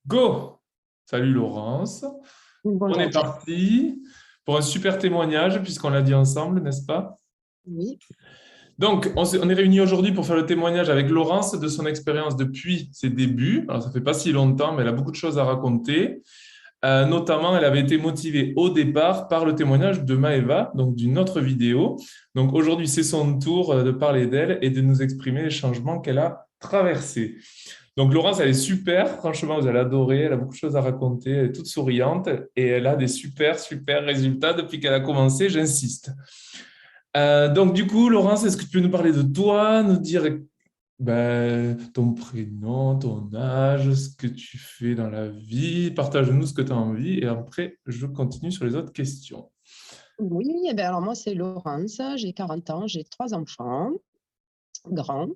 Go! Salut Laurence. On Bonjour est Jeff. parti pour un super témoignage puisqu'on l'a dit ensemble, n'est-ce pas? Oui, Donc, on est réunis aujourd'hui pour faire le témoignage avec Laurence de son expérience depuis ses débuts. Alors, ça fait pas si longtemps, mais elle a beaucoup de choses à raconter. Notamment, elle avait été motivée au départ par le témoignage de Maëva, donc d'une autre vidéo. Donc, aujourd'hui, c'est son tour de parler d'elle et de nous exprimer les changements qu'elle a traversés. Donc Laurence, elle est super, franchement, vous allez adorer, elle a beaucoup de choses à raconter, elle est toute souriante et elle a des super, super résultats depuis qu'elle a commencé, j'insiste. Donc du coup, Laurence, est-ce que tu peux nous parler de toi, nous dire ton prénom, ton âge, ce que tu fais dans la vie, partage-nous ce que tu as envie et après, je continue sur les autres questions. oui, eh bien, alors moi c'est Laurence, j'ai 40 ans, j'ai 3 enfants grands.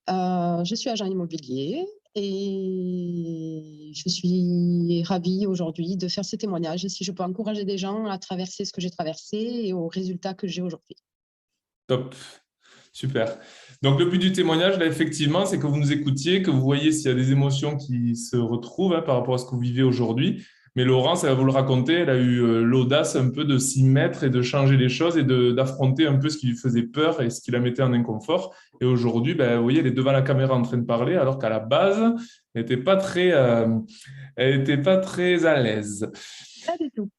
Je suis agent immobilier et je suis ravie aujourd'hui de faire ces témoignages si je peux encourager des gens à traverser ce que j'ai traversé et aux résultats que j'ai aujourd'hui. Top, super. Donc le but du témoignage, là, effectivement, c'est que vous nous écoutiez, que vous voyez s'il y a des émotions qui se retrouvent par rapport à ce que vous vivez aujourd'hui. Mais Laurence, elle va vous le raconter, elle a eu l'audace un peu de s'y mettre et de changer les choses et d'affronter un peu ce qui lui faisait peur et ce qui la mettait en inconfort. Et aujourd'hui, vous voyez, elle est devant la caméra en train de parler, alors qu'à la base, elle était pas très à l'aise. Pas du tout.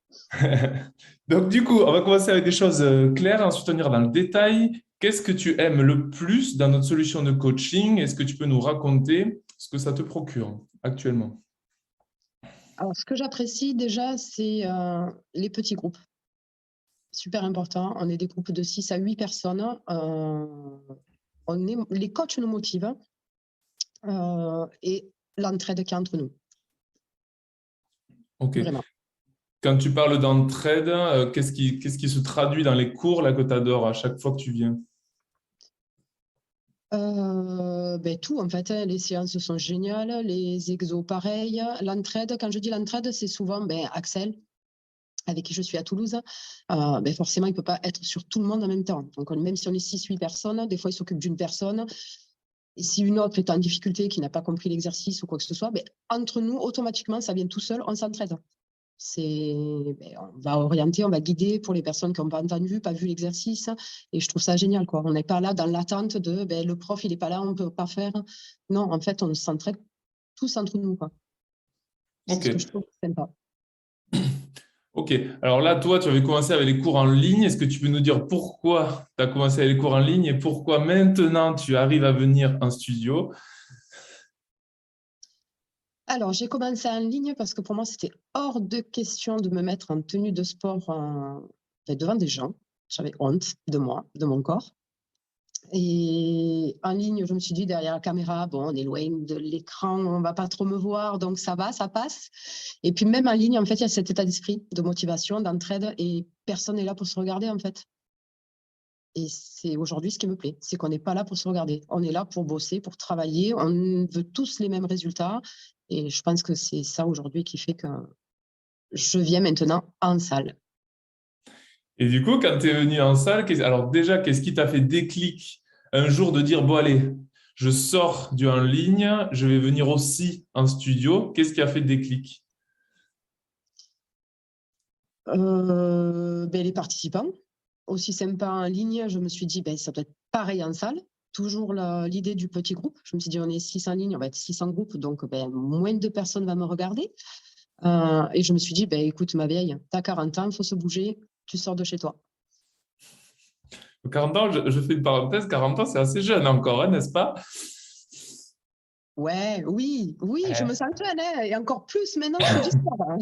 Donc, du coup, on va commencer avec des choses claires, ensuite on ira dans le détail. Qu'est-ce que tu aimes le plus dans notre solution de coaching? Est-ce que tu peux nous raconter ce que ça te procure actuellement? Alors ce que j'apprécie déjà, c'est les petits groupes. Super important. On est des groupes de 6 à 8 personnes. Les coachs nous motivent et l'entraide qui est entre nous, Ok. vraiment. Quand tu parles d'entraide, qu'est-ce qui se traduit dans les cours là, que tu adores à chaque fois que tu viens? Tout en fait, hein. Les séances sont géniales, les exos pareil. L'entraide, quand je dis l'entraide, c'est souvent Axel, avec qui je suis à Toulouse. Forcément, il ne peut pas être sur tout le monde en même temps. Donc, même si on est 6, 8 personnes, des fois, il s'occupe d'une personne. Et si une autre est en difficulté, qui n'a pas compris l'exercice ou quoi que ce soit, entre nous, automatiquement, ça vient tout seul, on s'entraide. On va orienter, on va guider pour les personnes qui n'ont pas entendu, pas vu l'exercice. Et je trouve ça génial, quoi. On n'est pas là dans l'attente de le prof, il n'est pas là, on ne peut pas faire. Non, en fait, on s'entraide tous entre nous, quoi. C'est Ok. ce que je trouve sympa. Ok. Alors là, toi, tu avais commencé avec les cours en ligne. Est-ce que tu peux nous dire pourquoi tu as commencé avec les cours en ligne et pourquoi maintenant tu arrives à venir en studio? Alors, j'ai commencé en ligne parce que pour moi, c'était hors de question de me mettre en tenue de sport devant des gens. J'avais honte de moi, de mon corps. Et en ligne, je me suis dit, derrière la caméra, bon, on est loin de l'écran, on va pas trop me voir, donc ça va, ça passe. Et puis même en ligne, en fait, il y a cet état d'esprit de motivation, d'entraide, et personne n'est là pour se regarder, en fait. Et c'est aujourd'hui ce qui me plaît, c'est qu'on n'est pas là pour se regarder. On est là pour bosser, pour travailler, on veut tous les mêmes résultats. Et je pense que c'est ça aujourd'hui qui fait que je viens maintenant en salle. Et du coup, quand tu es venu en salle, alors déjà, qu'est-ce qui t'a fait déclic un jour de dire, bon, allez, je sors du en ligne, je vais venir aussi en studio. Qu'est-ce qui a fait déclic? Les participants, aussi sympa en ligne, je me suis dit, ça doit être pareil en salle. Toujours l'idée du petit groupe. Je me suis dit, on est 6 en ligne, on va être 6 en groupe, donc moins de personnes vont me regarder. Et je me suis dit, écoute, ma vieille, tu as 40 ans, il faut se bouger, tu sors de chez toi. 40 ans, je fais une parenthèse, 40 ans, c'est assez jeune encore, hein, n'est-ce pas? Ouais, oui, oui, je me Ouais. sens jeune, hein, et encore plus maintenant, je fais du sport, hein.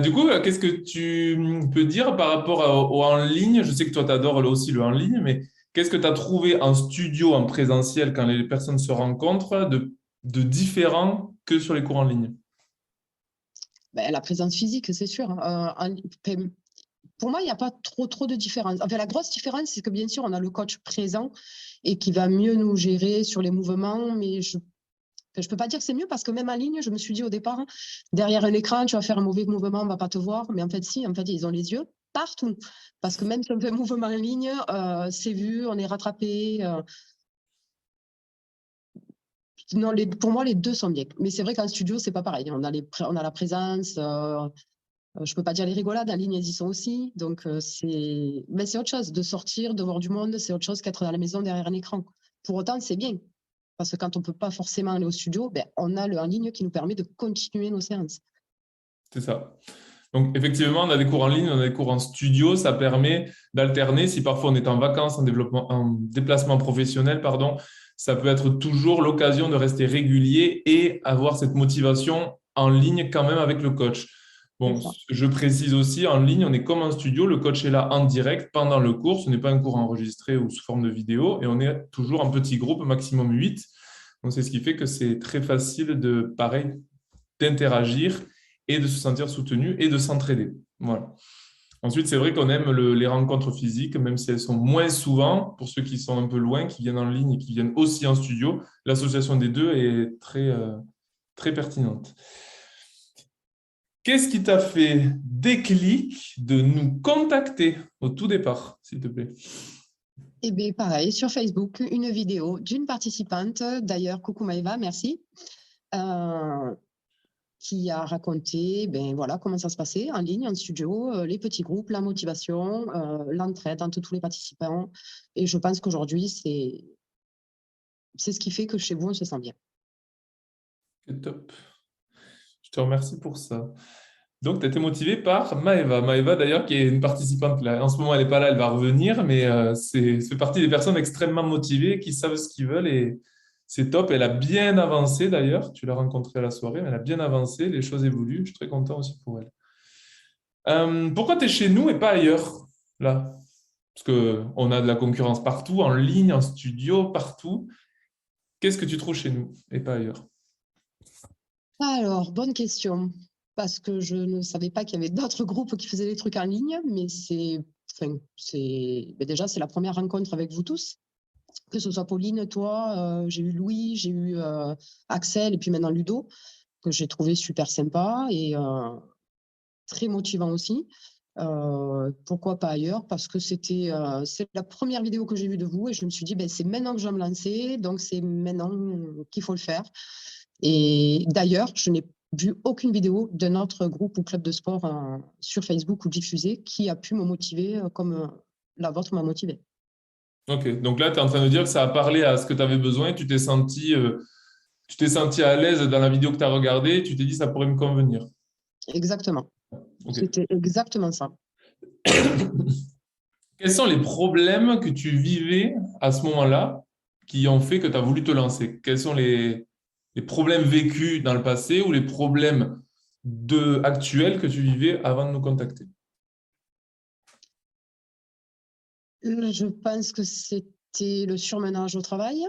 Du coup, qu'est-ce que tu peux dire par rapport au en ligne? Je sais que toi, tu adores aussi le en ligne, mais qu'est-ce que tu as trouvé en studio, en présentiel, quand les personnes se rencontrent, de différent que sur les cours en ligne? La présence physique, c'est sûr, hein. Pour moi, il n'y a pas trop de différence. Enfin, la grosse différence, c'est que bien sûr, on a le coach présent et qui va mieux nous gérer sur les mouvements, mais je ne peux pas dire que c'est mieux parce que même en ligne, je me suis dit au départ, derrière un écran, tu vas faire un mauvais mouvement, on ne va pas te voir. Mais en fait, si, en fait, ils ont les yeux partout. Parce que même si on fait un mouvement en ligne, c'est vu, on est rattrapé. Non, pour moi, les deux sont bien. Mais c'est vrai qu'en studio, c'est pas pareil. On a la présence. Je peux pas dire les rigolades, en ligne, elles y sont aussi. Donc, mais c'est autre chose. De sortir, de voir du monde, c'est autre chose qu'être à la maison derrière un écran. Pour autant, c'est bien. Parce que quand on peut pas forcément aller au studio, ben, on a le en ligne qui nous permet de continuer nos séances. C'est ça. Donc, effectivement, on a des cours en ligne, on a des cours en studio. Ça permet d'alterner. Si parfois on est en vacances, en déplacement professionnel, pardon, ça peut être toujours l'occasion de rester régulier et avoir cette motivation en ligne quand même avec le coach. Bon, je précise aussi, en ligne, on est comme en studio. Le coach est là en direct pendant le cours. Ce n'est pas un cours enregistré ou sous forme de vidéo. Et on est toujours en petit groupe, maximum 8. Donc, c'est ce qui fait que c'est très facile de, pareil, d'interagir et de se sentir soutenu et de s'entraider. Voilà. Ensuite, c'est vrai qu'on aime les rencontres physiques, même si elles sont moins souvent, pour ceux qui sont un peu loin, qui viennent en ligne et qui viennent aussi en studio. L'association des deux est très pertinente. Qu'est-ce qui t'a fait déclic de nous contacter au tout départ, s'il te plaît? Eh bien, pareil, sur Facebook, une vidéo d'une participante, d'ailleurs, coucou Maëva, merci, qui a raconté voilà, comment ça se passait en ligne, en studio, les petits groupes, la motivation, l'entraide entre tous les participants. Et je pense qu'aujourd'hui, c'est ce qui fait que chez vous, on se sent bien. C'est top. Je te remercie pour ça. Donc, tu as été motivée par Maëva. Maëva, d'ailleurs, qui est une participante là. En ce moment, elle n'est pas là, elle va revenir, mais c'est fait partie des personnes extrêmement motivées qui savent ce qu'ils veulent et c'est top. Elle a bien avancé d'ailleurs. Tu l'as rencontrée à la soirée, mais elle a bien avancé. Les choses évoluent. Je suis très content aussi pour elle. Pourquoi tu es chez nous et pas ailleurs, là? Parce qu'on a de la concurrence partout, en ligne, en studio, partout. Qu'est-ce que tu trouves chez nous et pas ailleurs? Alors, bonne question. Parce que je ne savais pas qu'il y avait d'autres groupes qui faisaient des trucs en ligne, mais déjà, c'est la première rencontre avec vous tous. Que ce soit Pauline, toi, j'ai eu Louis, j'ai eu Axel et puis maintenant Ludo, que j'ai trouvé super sympa et très motivant aussi. Pourquoi pas ailleurs? Parce que c'est la première vidéo que j'ai vue de vous et je me suis dit, c'est maintenant que je vais me lancer, donc c'est maintenant qu'il faut le faire. Et d'ailleurs, je n'ai vu aucune vidéo de notre groupe ou club de sport sur Facebook ou diffusée qui a pu me motiver comme la vôtre m'a motivé. Ok, donc là, tu es en train de dire que ça a parlé à ce que tu avais besoin et tu t'es senti à l'aise dans la vidéo que tu as regardée et tu t'es dit ça pourrait me convenir. Exactement. Ok. C'était exactement ça. Quels sont les problèmes que tu vivais à ce moment-là qui ont fait que tu as voulu te lancer? Quels sont les problèmes vécus dans le passé ou les problèmes actuels que tu vivais avant de nous contacter? Je pense que c'était le surmenage au travail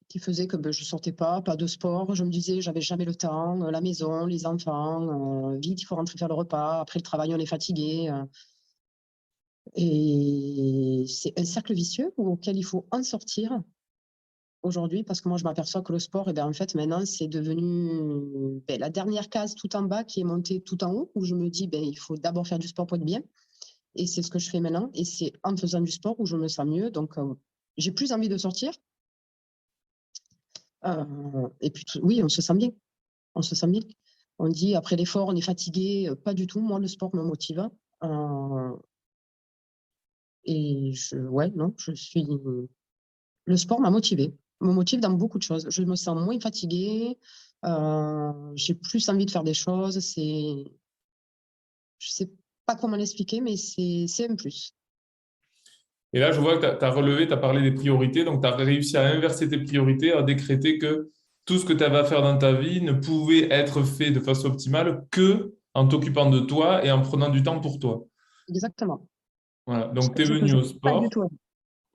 qui faisait que je sortais pas de sport. Je me disais, j'avais jamais le temps, la maison, les enfants, vite, il faut rentrer faire le repas. Après le travail, on est fatigué. Et c'est un cercle vicieux auquel il faut en sortir aujourd'hui parce que moi, je m'aperçois que le sport, en fait, maintenant, c'est devenu la dernière case tout en bas qui est montée tout en haut où je me dis, il faut d'abord faire du sport pour être bien. Et c'est ce que je fais maintenant. Et c'est en faisant du sport où je me sens mieux. Donc, j'ai plus envie de sortir. Et puis, oui, on se sent bien. On se sent bien. On dit, après l'effort, on est fatigué. Pas du tout. Moi, le sport me motive. Et le sport m'a motivé. Me motive dans beaucoup de choses. Je me sens moins fatiguée. J'ai plus envie de faire des choses. Je sais pas comment l'expliquer, mais c'est un plus. Et là, je vois que tu as relevé, tu as parlé des priorités, donc tu as réussi à inverser tes priorités, à décréter que tout ce que tu avais à faire dans ta vie ne pouvait être fait de façon optimale que en t'occupant de toi et en prenant du temps pour toi. Exactement. Voilà. Donc, tu es Je venu faisais au pas du sport. tout.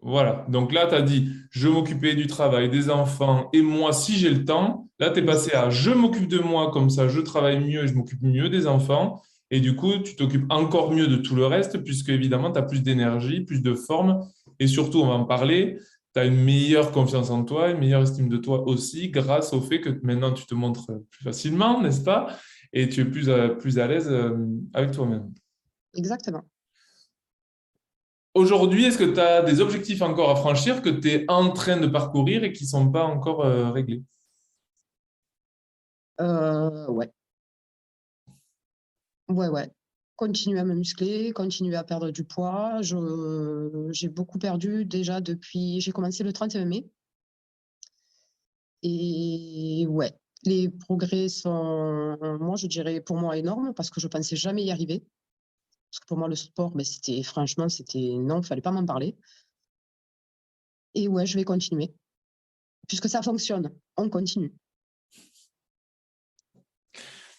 Voilà. Donc là, tu as dit, je m'occupais du travail, des enfants, et moi, si j'ai le temps, là, tu es passé à, je m'occupe de moi, comme ça, je travaille mieux et je m'occupe mieux des enfants. Et du coup, tu t'occupes encore mieux de tout le reste, puisque évidemment, tu as plus d'énergie, plus de forme. Et surtout, on va en parler, tu as une meilleure confiance en toi, une meilleure estime de toi aussi, grâce au fait que maintenant, tu te montres plus facilement, n'est-ce pas? Et tu es plus à l'aise avec toi-même. Exactement. Aujourd'hui, est-ce que tu as des objectifs encore à franchir que tu es en train de parcourir et qui ne sont pas encore réglés? Ouais, ouais, ouais. Continuer à me muscler, continuer à perdre du poids. J'ai beaucoup perdu déjà depuis. J'ai commencé le 31 mai. Et ouais, les progrès sont, moi, je dirais pour moi énormes parce que je pensais jamais y arriver. Parce que pour moi, le sport, ben, c'était franchement, c'était non, il fallait pas m'en parler. Et ouais, je vais continuer. Puisque ça fonctionne, on continue.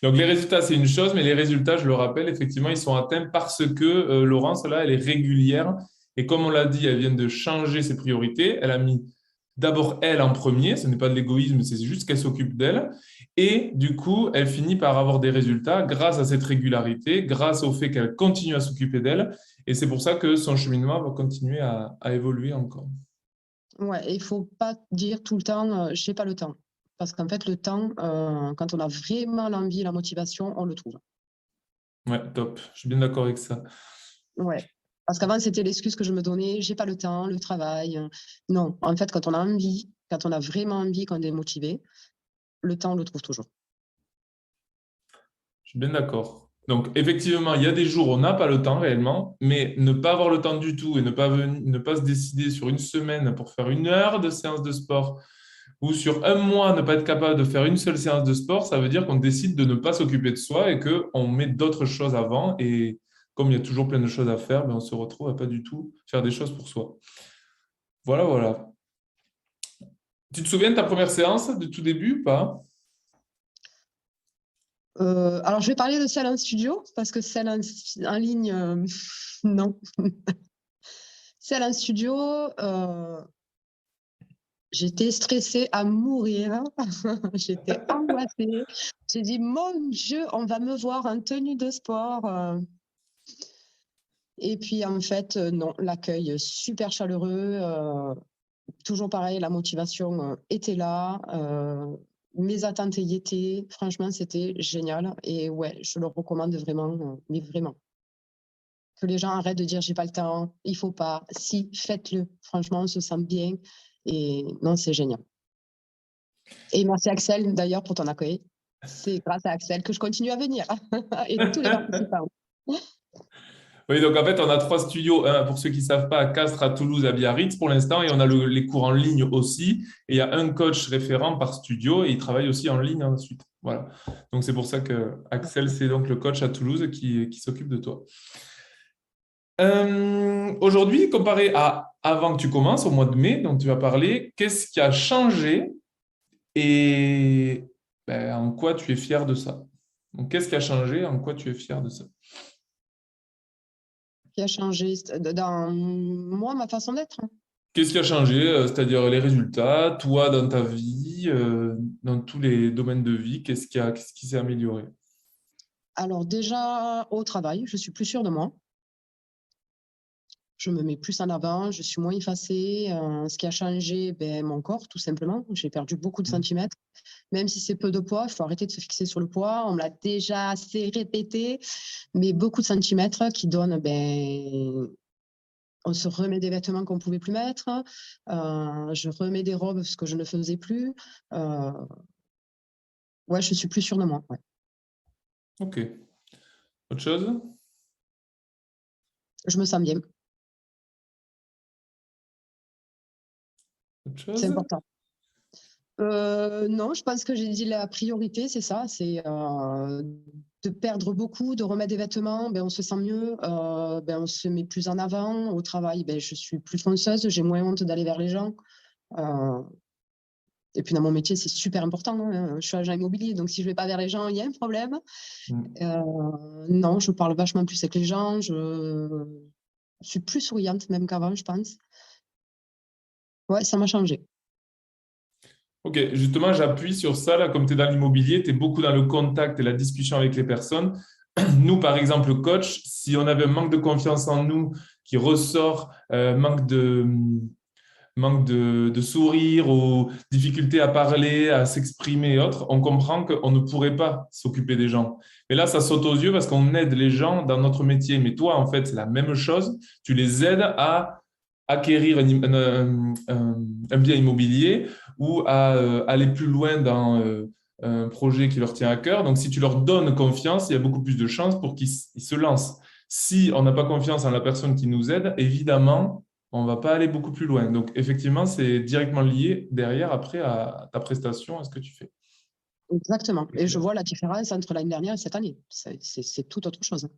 Donc, les résultats, c'est une chose, mais les résultats, je le rappelle, effectivement, ils sont atteints parce que Laurence, là, elle est régulière. Et comme on l'a dit, elle vient de changer ses priorités. Elle a mis d'abord elle en premier. Ce n'est pas de l'égoïsme, c'est juste qu'elle s'occupe d'elle. Et du coup, elle finit par avoir des résultats grâce à cette régularité, grâce au fait qu'elle continue à s'occuper d'elle. Et c'est pour ça que son cheminement va continuer à évoluer encore. Ouais, et il faut pas dire tout le temps, j'ai pas le temps. Parce qu'en fait, le temps, quand on a vraiment l'envie, la motivation, on le trouve. Ouais, top. Je suis bien d'accord avec ça. Ouais. Parce qu'avant, c'était l'excuse que je me donnais, j'ai pas le temps, le travail. Non, en fait, quand on a envie, quand on a vraiment envie, quand on est motivé, le temps, on le trouve toujours. Je suis bien d'accord. Donc, effectivement, il y a des jours où on n'a pas le temps réellement, mais ne pas avoir le temps du tout et ne pas se décider sur une semaine pour faire 1 heure de séance de sport ou sur un mois ne pas être capable de faire une seule séance de sport, ça veut dire qu'on décide de ne pas s'occuper de soi et qu'on met d'autres choses avant. Et comme il y a toujours plein de choses à faire, ben on se retrouve à pas du tout faire des choses pour soi. Voilà, voilà. Tu te souviens de ta première séance de tout début ou pas? Alors, je vais parler de celle en studio parce que celle en ligne, non. Celle en studio, j'étais stressée à mourir. J'étais angoissée. J'ai dit, mon Dieu, on va me voir en tenue de sport. Et puis, en fait, non, l'accueil super chaleureux. Toujours pareil, la motivation était là. Mes attentes y étaient. Franchement, c'était génial. Et ouais, je le recommande vraiment, mais vraiment. Que les gens arrêtent de dire j'ai pas le temps, il faut pas. Si, faites-le. Franchement, on se sent bien. Et non, c'est génial. Et merci Axel d'ailleurs pour ton accueil. C'est grâce à Axel que je continue à venir et tous les participants. Oui, donc en fait, on a 3 studios. Un, pour ceux qui ne savent pas, à Castres, à Toulouse, à Biarritz pour l'instant. Et on a les cours en ligne aussi. Et il y a un coach référent par studio et il travaille aussi en ligne ensuite. Voilà. Donc c'est pour ça que Axel, c'est donc le coach à Toulouse qui s'occupe de toi. Aujourd'hui, comparé à avant que tu commences, au mois de mai, dont tu vas parler, qu'est-ce qui a changé et ben, en quoi tu es fier de ça? Donc, qu'est-ce qui a changé? En quoi tu es fier de ça? Qui a changé dans moi, ma façon d'être. Qu'est-ce qui a changé? C'est-à-dire les résultats, toi dans ta vie, dans tous les domaines de vie, qu'est-ce qui s'est amélioré? Alors déjà, au travail, je suis plus sûre de moi. Je me mets plus en avant, je suis moins effacée. Ce qui a changé, ben, mon corps, tout simplement. J'ai perdu beaucoup de centimètres. Même si c'est peu de poids, il faut arrêter de se fixer sur le poids. On me l'a déjà assez répété, mais beaucoup de centimètres qui donnent, ben, on se remet des vêtements qu'on ne pouvait plus mettre. Je remets des robes, ce que je ne faisais plus. Euh, ouais, je suis plus sûre de moi. Ouais. Ok. Autre chose? Je me sens bien. Autre C'est chose? important. Non, je pense que j'ai dit la priorité, c'est ça, c'est de perdre beaucoup, de remettre des vêtements, ben, on se sent mieux, ben, on se met plus en avant. Au travail, ben, je suis plus fonceuse, j'ai moins honte d'aller vers les gens. Euh, et puis dans mon métier, c'est super important, hein. Je suis agent immobilier, donc si je ne vais pas vers les gens, il y a un problème. Mm. Non, je parle vachement plus avec les gens, je suis plus souriante même qu'avant, je pense. Ouais, ça m'a changé. Ok, justement, j'appuie sur ça, là, comme tu es dans l'immobilier, tu es beaucoup dans le contact et la discussion avec les personnes. Nous, par exemple, coach, si on avait un manque de confiance en nous qui ressort, manque manque de sourire ou difficulté à parler, à s'exprimer et autres, on comprend qu'on ne pourrait pas s'occuper des gens. Mais là, ça saute aux yeux parce qu'on aide les gens dans notre métier. Mais toi, en fait, c'est la même chose. Tu les aides à acquérir un bien immobilier ou à aller plus loin dans un projet qui leur tient à cœur. Donc, si tu leur donnes confiance, il y a beaucoup plus de chances pour qu'ils se lancent. Si on n'a pas confiance en la personne qui nous aide, évidemment, on ne va pas aller beaucoup plus loin. Donc, effectivement, c'est directement lié derrière, après, à ta prestation, à ce que tu fais. Exactement. Et je vois la différence entre l'année dernière et cette année. C'est tout autre chose.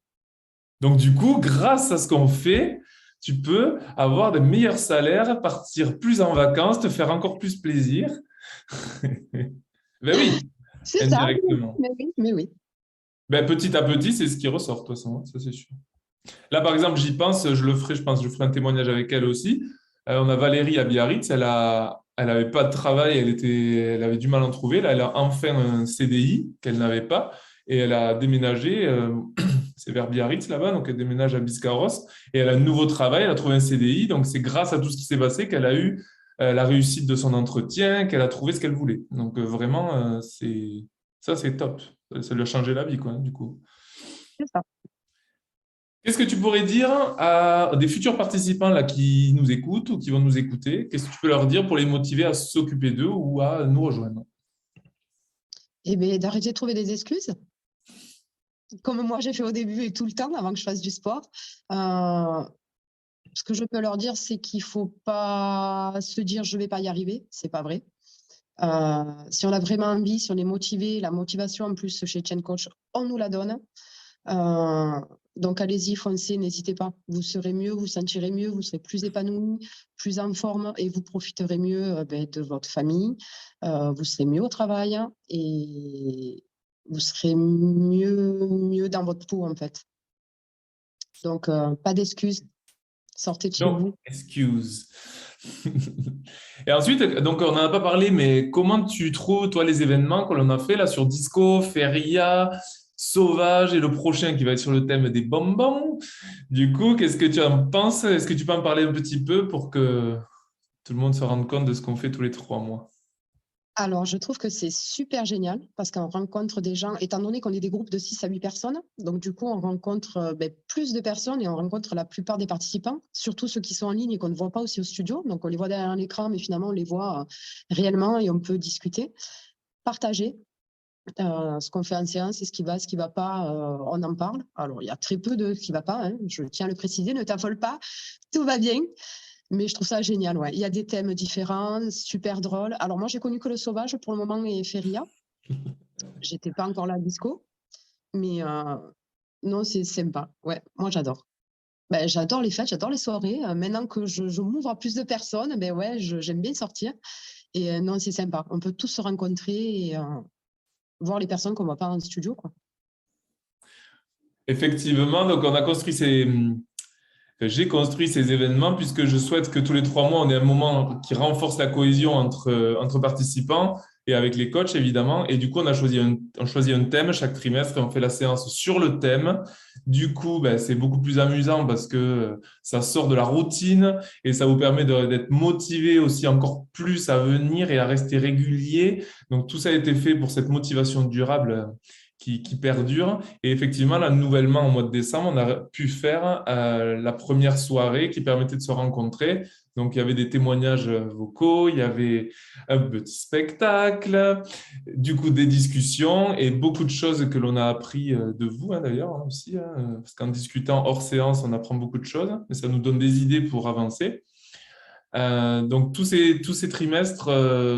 Donc, du coup, grâce à ce qu'on fait, tu peux avoir de meilleurs salaires, partir plus en vacances, te faire encore plus plaisir. Ben oui, C'est ça, indirectement. mais oui, mais oui. Ben, petit à petit, c'est ce qui ressort, de toute façon, hein, ça c'est sûr. Là, par exemple, j'y pense, je le ferai, je pense, je ferai un témoignage avec elle aussi. On a Valérie à Biarritz, elle avait pas de travail, elle avait du mal à en trouver. Là, elle a enfin un CDI qu'elle n'avait pas et elle a déménagé, c'est vers Biarritz là-bas, donc elle déménage à Biscarrosse et elle a un nouveau travail, elle a trouvé un CDI. Donc c'est grâce à tout ce qui s'est passé qu'elle a eu la réussite de son entretien, qu'elle a trouvé ce qu'elle voulait. Donc vraiment, c'est top. Ça lui a changé la vie, quoi, du coup. C'est ça. Qu'est-ce que tu pourrais dire à des futurs participants là, qui nous écoutent ou qui vont nous écouter? Qu'est-ce que tu peux leur dire pour les motiver à s'occuper d'eux ou à nous rejoindre? Et bien, d'arrêter de trouver des excuses, comme moi j'ai fait au début et tout le temps avant que je fasse du sport. Ce que je peux leur dire, c'est qu'il ne faut pas se dire je ne vais pas y arriver. C'est pas vrai. Si on a vraiment envie, si on est motivé, la motivation en plus chez Chain Coach, on nous la donne. Donc allez-y, foncez, n'hésitez pas. Vous serez mieux, vous sentirez mieux, vous serez plus épanoui, plus en forme et vous profiterez mieux de votre famille. Vous serez mieux au travail et vous serez mieux dans votre peau en fait. Donc pas d'excuses, sortez de chez Non, vous. excuse. Et ensuite, donc on n'en a pas parlé, mais comment tu trouves, toi, les événements que l'on a fait là sur Disco, Feria, Sauvage et le prochain qui va être sur le thème des bonbons? Du coup, qu'est-ce que tu en penses? Est-ce que tu peux en parler un petit peu pour que tout le monde se rende compte de ce qu'on fait tous les 3 mois? Alors, je trouve que c'est super génial parce qu'on rencontre des gens, étant donné qu'on est des groupes de 6 à 8 personnes, donc du coup, on rencontre plus de personnes et on rencontre la plupart des participants, surtout ceux qui sont en ligne et qu'on ne voit pas aussi au studio. Donc, on les voit derrière l'écran, mais finalement, on les voit réellement et on peut discuter, partager ce qu'on fait en séance et ce qui va pas, on en parle. Alors, il y a très peu de ce qui va pas, hein, je tiens à le préciser, ne t'affole pas, tout va bien. Mais je trouve ça génial, ouais. Il y a des thèmes différents, super drôles. Alors moi, j'ai connu que le sauvage pour le moment et Feria. J'étais pas encore là à disco, mais non, c'est sympa. Ouais, moi j'adore. Ben, j'adore les fêtes, j'adore les soirées. Maintenant que je m'ouvre à plus de personnes, ben ouais, j'aime bien sortir. Et non, c'est sympa. On peut tous se rencontrer et voir les personnes qu'on voit pas en studio, quoi. Effectivement, donc on a construit j'ai construit ces événements puisque je souhaite que tous les 3 mois, on ait un moment qui renforce la cohésion entre participants et avec les coachs, évidemment. Et du coup, on choisit un thème chaque trimestre et on fait la séance sur le thème. Du coup, ben, c'est beaucoup plus amusant parce que ça sort de la routine et ça vous permet d'être motivé aussi encore plus à venir et à rester régulier. Donc, tout ça a été fait pour cette motivation durable qui perdure. Et effectivement, là, nouvellement, au mois de décembre, on a pu faire la première soirée qui permettait de se rencontrer. Donc, il y avait des témoignages vocaux, il y avait un petit spectacle, du coup, des discussions et beaucoup de choses que l'on a appris de vous, hein, d'ailleurs, hein, aussi. Hein, parce qu'en discutant hors séance, on apprend beaucoup de choses, mais ça nous donne des idées pour avancer. Donc, tous ces trimestres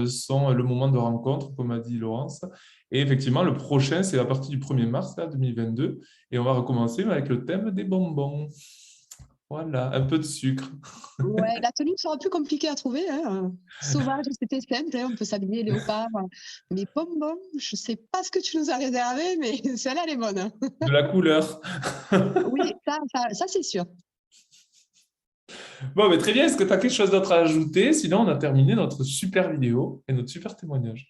sont le moment de rencontre, comme a dit Laurence. Et effectivement, le prochain, c'est à partir du 1er mars là, 2022. Et on va recommencer avec le thème des bonbons. Voilà, un peu de sucre. Ouais, la tenue sera plus compliquée à trouver, hein. Sauvage, c'était simple, hein, on peut s'habiller léopard. Mais bonbon, je sais pas ce que tu nous as réservé, mais celle-là, elle est bonne, hein. De la couleur. Oui, ça c'est sûr. Bon, mais très bien. Est-ce que tu as quelque chose d'autre à ajouter? Sinon, on a terminé notre super vidéo et notre super témoignage.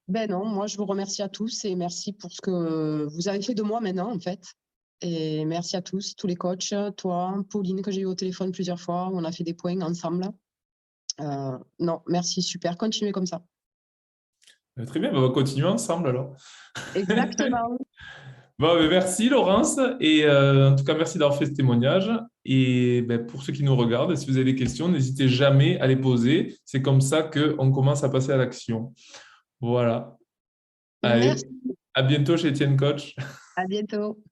Ben non, moi je vous remercie à tous et merci pour ce que vous avez fait de moi maintenant en fait. Et merci à tous les coachs, toi, Pauline que j'ai eu au téléphone plusieurs fois, on a fait des points ensemble. Non, merci, super. Continuez comme ça. Très bien, on va continuer ensemble alors. Exactement. Bon, ben, merci Laurence et en tout cas merci d'avoir fait ce témoignage et ben, pour ceux qui nous regardent, si vous avez des questions, n'hésitez jamais à les poser. C'est comme ça qu'on commence à passer à l'action. Voilà. Allez, Merci. à bientôt chez Etienne Coach. À bientôt.